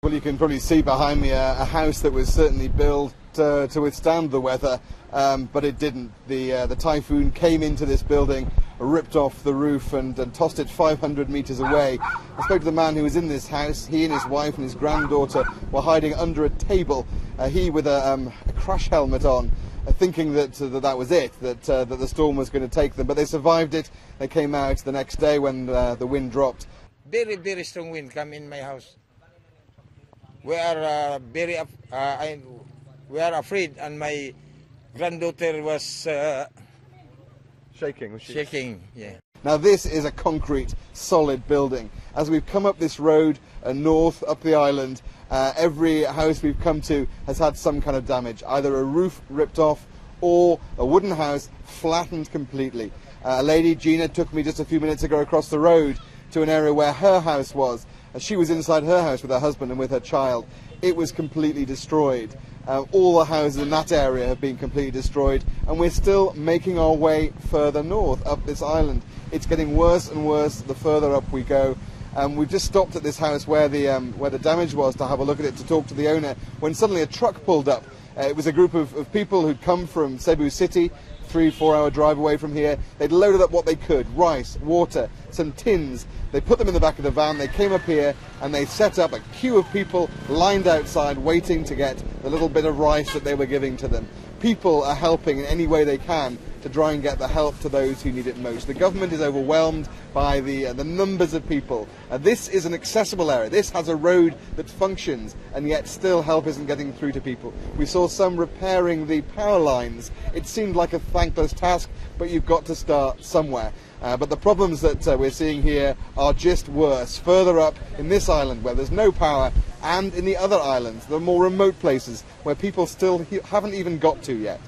Well, you can probably see behind me a house that was certainly built to withstand the weather, but it didn't. The typhoon came into this building, ripped off the roof and tossed it 500 meters away. I spoke to the man who was in this house. He and his wife and his granddaughter were hiding under a table, he with a crash helmet on, thinking that was it, that the storm was going to take them. But they survived it. They came out the next day when the wind dropped. Very, very strong wind come in my house. We are we are afraid, and my granddaughter was Shaking, was she? shaking. Yeah. Now this is a concrete, solid building. As we've come up this road north up the island, every house we've come to has had some kind of damage, either a roof ripped off or a wooden house flattened completely. A lady, Gina, took me just a few minutes ago across the road to an area where her house was. She was inside her house with her husband and with her child. It was completely destroyed. All the houses in that area have been completely destroyed, and we're still making our way further north up this island. It's getting worse and worse the further up we go. We've just stopped at this house where the damage was to have a look at it, to talk to the owner, when suddenly a truck pulled up. It was a group of people who'd come from Cebu City, 3-4 hour drive away from here. They'd loaded up what they could: rice, water, some tins. They put them in the back of the van. They came up here and they set up a queue of people lined outside waiting to get the little bit of rice that they were giving to them. People are helping in any way they can to try and get the help to those who need it most. The government is overwhelmed by the numbers of people. This is an accessible area. This has a road that functions, and yet still help isn't getting through to people. We saw some repairing the power lines. It seemed like a thankless task, but you've got to start somewhere. But the problems that we're seeing here are just worse. Further up in this island where there's no power, and in the other islands, the more remote places where people still haven't even got to yet.